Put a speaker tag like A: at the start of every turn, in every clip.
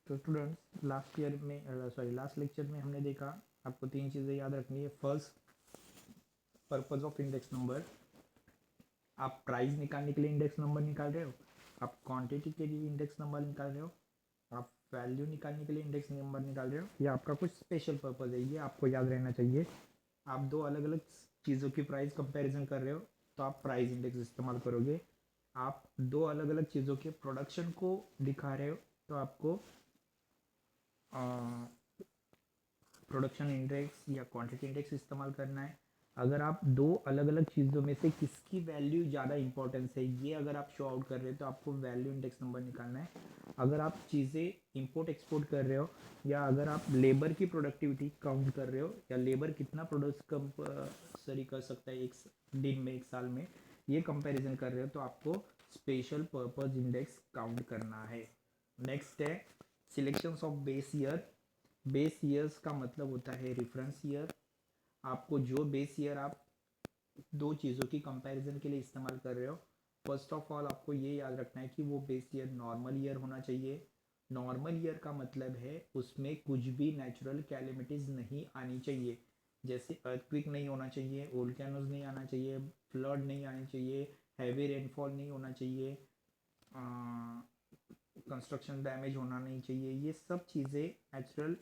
A: तो students last lecture में हमने देखा आपको तीन चीज़ें याद रखनी है। First, purpose of index number. आप प्राइस निकालने के लिए इंडेक्स नंबर निकाल रहे हो, आप क्वांटिटी के लिए इंडेक्स नंबर निकाल रहे हो, आप वैल्यू निकालने के लिए इंडेक्स नंबर निकाल रहे हो, या आपका कुछ स्पेशल पर्पस है, ये आपको याद रहना चाहिए। आप दो अलग अलग चीज़ों की प्राइस कंपैरिजन कर रहे हो तो आप प्राइस इंडेक्स इस्तेमाल करोगे। आप दो अलग अलग चीज़ों के प्रोडक्शन को दिखा रहे हो तो आपको प्रोडक्शन इंडेक्स या क्वांटिटी इंडेक्स इस्तेमाल करना है। अगर आप दो अलग अलग चीज़ों में से किसकी वैल्यू ज़्यादा इंपॉर्टेंस है ये अगर आप शो आउट कर रहे हो तो आपको वैल्यू इंडेक्स नंबर निकालना है। अगर आप चीज़ें इंपोर्ट एक्सपोर्ट कर रहे हो या अगर आप लेबर की प्रोडक्टिविटी काउंट कर रहे हो या लेबर कितना प्रोड्यूस कंपल्सरी कर सकता है एक दिन में, एक साल में, ये कंपैरिजन कर रहे हो तो आपको स्पेशल पर्पस इंडेक्स काउंट करना है। नेक्स्ट है selections of base year. Base years का मतलब होता है रेफरेंस ईयर। आपको जो बेस ईयर आप दो चीज़ों की कंपैरिजन के लिए इस्तेमाल कर रहे हो, फर्स्ट ऑफ ऑल आपको ये याद रखना है कि वो बेस ईयर नॉर्मल ईयर होना चाहिए। नॉर्मल ईयर का मतलब है उसमें कुछ भी नेचुरल कैलेमिटीज़ नहीं आनी चाहिए, जैसे अर्थक्विक नहीं होना चाहिए, वोल्केनोज नहीं आना चाहिए, फ्लड नहीं आनी चाहिए, हैवी रेनफॉल नहीं होना चाहिए, कंस्ट्रक्शन डैमेज होना नहीं चाहिए। ये सब चीज़ें नेचुरल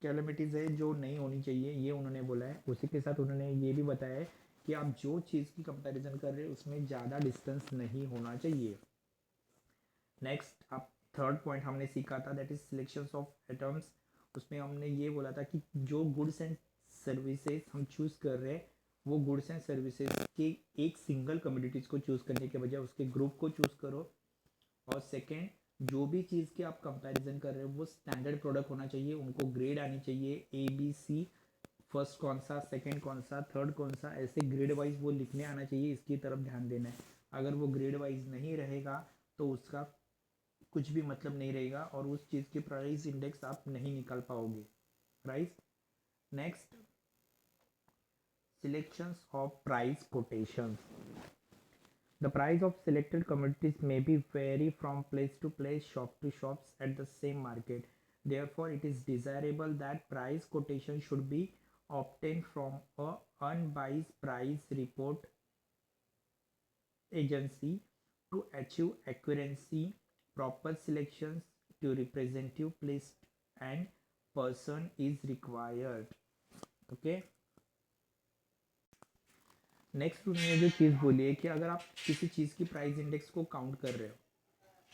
A: कैलेमिटीज़ है जो नहीं होनी चाहिए, ये उन्होंने बोला है। उसी के साथ उन्होंने ये भी बताया है कि आप जो चीज़ की कंपैरिजन कर रहे हो उसमें ज़्यादा डिस्टेंस नहीं होना चाहिए। नेक्स्ट, आप थर्ड पॉइंट हमने सीखा था that is selections of atoms. उसमें हमने ये बोला था कि जो गुड्स एंड सर्विसेज हम चूज़ कर रहे हैं वो गुड्स एंड सर्विसेज के एक सिंगल कम्युनिटीज़ को चूज़ करने के बजाय उसके ग्रुप को चूज़ करो। और सेकेंड, जो भी चीज़ की आप कंपैरिजन कर रहे हो वो स्टैंडर्ड प्रोडक्ट होना चाहिए, उनको ग्रेड आनी चाहिए ABC, फर्स्ट कौन सा, सेकंड कौन सा, थर्ड कौन सा, ऐसे ग्रेड वाइज वो लिखने आना चाहिए। इसकी तरफ ध्यान देना है। अगर वो ग्रेड वाइज नहीं रहेगा तो उसका कुछ भी मतलब नहीं रहेगा और उस चीज़ की प्राइस इंडेक्स आप नहीं निकाल पाओगे। Price. Next, selections of price quotations. The price of selected commodities may be vary from place to place, shop to shops at the same market. Therefore, it is desirable that price quotation should be obtained from a unbiased price report agency to achieve accuracy. Proper selections to representative place and person is required. Okay. Next उन्होंने जो चीज़ बोली है कि अगर आप किसी चीज़ की price index को काउंट कर रहे हो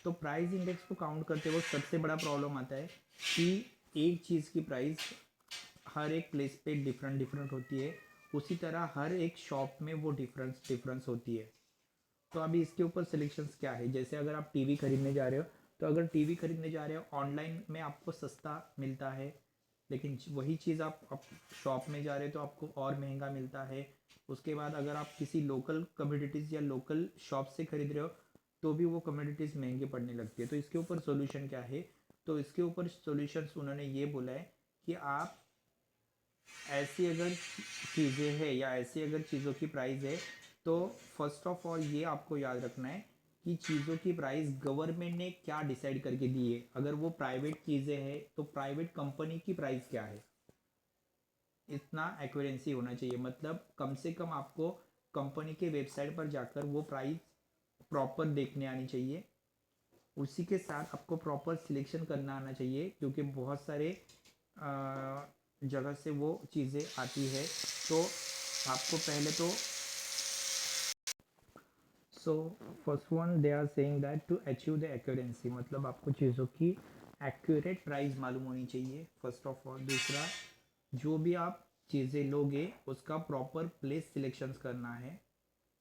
A: तो प्राइस इंडेक्स को काउंट करते वक्त सबसे बड़ा प्रॉब्लम आता है कि एक चीज़ की प्राइस हर एक प्लेस पे डिफरेंट डिफरेंट होती है, उसी तरह हर एक शॉप में वो डिफरेंस होती है। तो अभी इसके ऊपर सिलेक्शंस क्या है, जैसे अगर आप टीवी खरीदने जा रहे हो तो अगर टीवी खरीदने जा रहे हो ऑनलाइन में आपको सस्ता मिलता है, लेकिन वही चीज़ आप शॉप में जा रहे हो तो आपको और महंगा मिलता है। उसके बाद अगर आप किसी लोकल कम्योडिटीज़ या लोकल शॉप से खरीद रहे हो तो भी वो कम्योडिटीज़ महंगी पड़ने लगती है। तो इसके ऊपर सोल्यूशन क्या है, तो इसके ऊपर सोल्यूशंस उन्होंने ये बोला है कि आप ऐसी अगर चीज़ें हैं या ऐसी अगर चीज़ों की प्राइस है तो फर्स्ट ऑफ ऑल ये आपको याद रखना है कि चीज़ों की प्राइस गवर्नमेंट ने क्या डिसाइड करके दी है। अगर वो प्राइवेट चीज़ें हैं तो प्राइवेट कंपनी की प्राइस क्या है, इतना एक्यूरेंसी होना चाहिए। मतलब कम से कम आपको कंपनी के वेबसाइट पर जाकर वो प्राइस प्रॉपर देखने आनी चाहिए। उसी के साथ आपको प्रॉपर सिलेक्शन करना आना चाहिए क्योंकि बहुत सारे जगह से वो चीज़ें आती है। तो आपको पहले तो first one they are saying that to achieve the accuracy, मतलब आपको चीज़ों की एक्यूरेट प्राइस मालूम होनी चाहिए फर्स्ट ऑफ ऑल। दूसरा, जो भी आप चीज़ें लोगे उसका प्रॉपर प्लेस सिलेक्शंस करना है,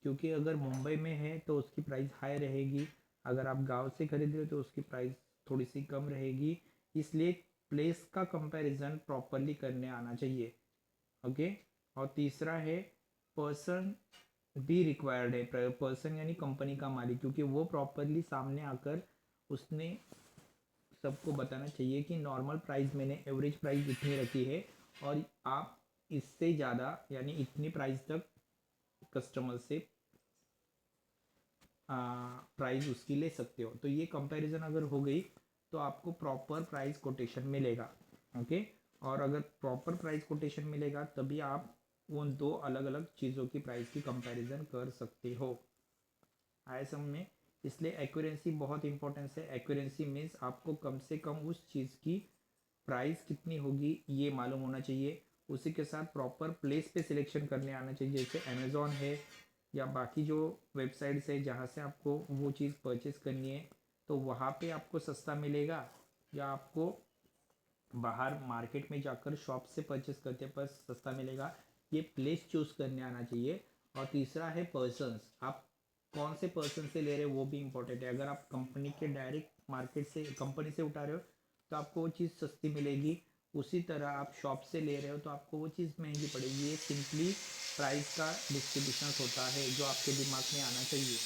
A: क्योंकि अगर मुंबई में है तो उसकी प्राइस हाई रहेगी, अगर आप गांव से खरीद रहे हो तो उसकी प्राइस थोड़ी सी कम रहेगी। इसलिए प्लेस का कंपैरिजन प्रॉपरली करने आना चाहिए। ओके। और तीसरा है पर्सन भी रिक्वायर्ड है। पर्सन यानी कंपनी का मालिक, क्योंकि वो प्रॉपरली सामने आकर उसने सबको बताना चाहिए कि नॉर्मल प्राइस मैंने एवरेज प्राइस इतनी रखी है और आप इससे ज़्यादा यानी इतनी प्राइस तक कस्टमर से प्राइस उसकी ले सकते हो। तो ये कंपैरिजन अगर हो गई तो आपको प्रॉपर प्राइस कोटेशन मिलेगा। ओके, और अगर प्रॉपर प्राइस कोटेशन मिलेगा तभी आप उन दो अलग अलग चीज़ों की प्राइस की कंपैरिजन कर सकते हो। आए समझ में? इसलिए एक्यूरेंसी बहुत इंपॉर्टेंस है। एक्यूरेंसी मीन्स आपको कम से कम उस चीज़ की प्राइस कितनी होगी ये मालूम होना चाहिए। उसी के साथ प्रॉपर प्लेस पे सिलेक्शन करने आना चाहिए, जैसे अमेज़ॉन है या बाकी जो वेबसाइट्स है जहाँ से आपको वो चीज़ परचेस करनी है, तो वहाँ पे आपको सस्ता मिलेगा या आपको बाहर मार्केट में जाकर शॉप से परचेस करते पर सस्ता मिलेगा, ये प्लेस चूज़ करने आना चाहिए। और तीसरा है पर्सन्स, आप कौन से पर्सन से ले रहे हो वो भी इम्पोर्टेंट है। अगर आप कंपनी के डायरेक्ट मार्केट से कंपनी से उठा रहे हो तो आपको वो चीज़ सस्ती मिलेगी, उसी तरह आप शॉप से ले रहे हो तो आपको वो चीज़ महंगी पड़ेगी। ये सिंपली प्राइस का डिस्ट्रीब्यूशन होता है जो आपके दिमाग में आना चाहिए।